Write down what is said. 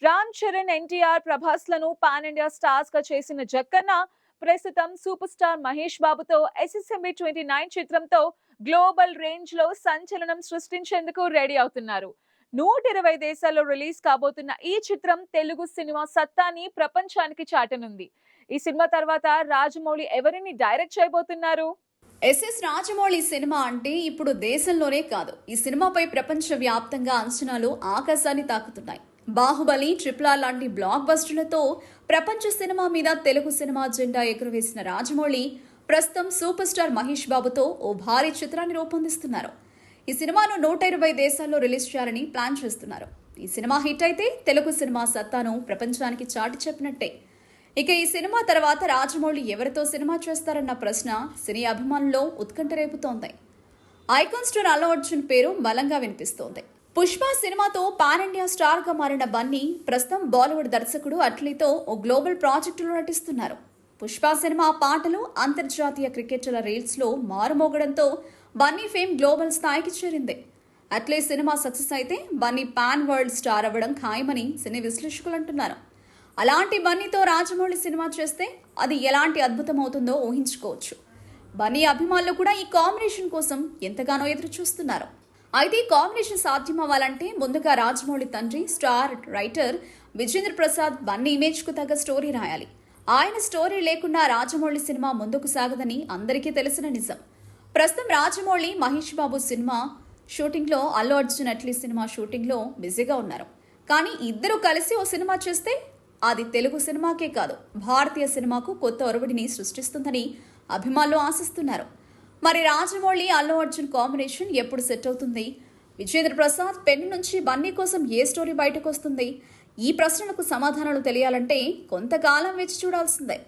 రామ్ చరణ్, ఎన్టీఆర్, ప్రభాస్లను pan India stars గా చేసిన జక్కన్న ప్రస్తుతం సూపర్ స్టార్ మహేష్ బాబుతో ఎస్ఎస్ఎంబి 29 చిత్రంతో గ్లోబల్ రేంజ్ లో సంచలనం సృష్టించేందుకు రెడీ అవుతున్నారు. 120 దేశాల్లో రిలీజ్ కాబోతున్న ఈ చిత్రం తెలుగు సినిమా సత్తాని ప్రపంచానికి చాటనుంది. ఈ సినిమా తర్వాత రాజమౌళి ఎవరిని డైరెక్ట్ చేయబోతున్నారు? ఎస్ఎస్ రాజమౌళి సినిమా అంటే ఇప్పుడు దేశంలోనే కాదు, ఈ సినిమాపై ప్రపంచ వ్యాప్తంగా అంచనాలు ఆకాశాన్ని తాకుతున్నాయి. బాహుబలి, ట్రిపుల్ లాంటి బ్లాక్ బస్టర్లతో ప్రపంచ సినిమా మీద తెలుగు సినిమా జెండా ఎగురవేసిన రాజమౌళి ప్రస్తుతం సూపర్ స్టార్ మహేష్ బాబుతో ఓ భారీ చిత్రాన్ని రూపొందిస్తున్నారు. ఈ సినిమాను 120 దేశాల్లో రిలీజ్ చేయాలని ప్లాన్ చేస్తున్నారు. ఈ సినిమా హిట్ అయితే తెలుగు సినిమా సత్తాను ప్రపంచానికి చాటి చెప్పినట్టే. ఇక ఈ సినిమా తర్వాత రాజమౌళి ఎవరితో సినిమా చేస్తారన్న ప్రశ్న సినీ అభిమానుల్లో ఉత్కంఠ రేపుతోంది. ఐకాన్ స్టార్ అల్లు అర్జున్ పేరు బలంగా వినిపిస్తోంది. పుష్ప సినిమాతో పాన్ ఇండియా స్టార్ గా మారిన బన్నీ ప్రస్తుతం బాలీవుడ్ దర్శకుడు అట్లీతో ఓ గ్లోబల్ ప్రాజెక్టులో నటిస్తున్నారు. పుష్ప సినిమా పాటలు అంతర్జాతీయ క్రికెటర్ల రీల్స్ లో మారుమోగడంతో బన్నీ ఫేమ్ గ్లోబల్ స్థాయికి చేరింది. అట్లీ సినిమా సక్సెస్ అయితే బన్నీ పాన్ వరల్డ్ స్టార్ అవ్వడం ఖాయమని సినీ విశ్లేషకులు అంటున్నారు. అలాంటి బన్నీతో రాజమౌళి సినిమా చేస్తే అది ఎలాంటి అద్భుతం అవుతుందో ఊహించుకోవచ్చు. బన్నీ అభిమానులు కూడా ఈ కాంబినేషన్ కోసం ఎంతగానో ఎదురు చూస్తున్నారు. అయితే ఈ కాంబినేషన్ సాధ్యం అవ్వాలంటే ముందుగా రాజమౌళి తండ్రి star writer Vijendra Prasad Bunny image కు తగ్గ స్టోరీ రాయాలి. ఆయన స్టోరీ లేకుండా రాజమౌళి సినిమా ముందుకు సాగదని అందరికీ తెలిసిన నిజం. ప్రస్తుతం రాజమౌళి మహేష్ బాబు సినిమా షూటింగ్ లో, అల్లు అర్జున్ అట్లీ సినిమా షూటింగ్ లో బిజీగా ఉన్నారు. కానీ ఇద్దరు కలిసి ఓ సినిమా చేస్తే అది తెలుగు సినిమాకే కాదు, భారతీయ సినిమాకు కొత్త ఒరవడిని సృష్టిస్తుందని అభిమానులు ఆశిస్తున్నారు. మరి రాజమౌళి అల్లు అర్జున్ కాంబినేషన్ ఎప్పుడు సెట్ అవుతుంది? విజేంద్ర ప్రసాద్ పెన్ నుంచి బన్నీ కోసం ఏ స్టోరీ బయటకు వస్తుంది? ఈ ప్రశ్నలకు సమాధానాలు తెలియాలంటే కొంతకాలం వేచి చూడాల్సిందే.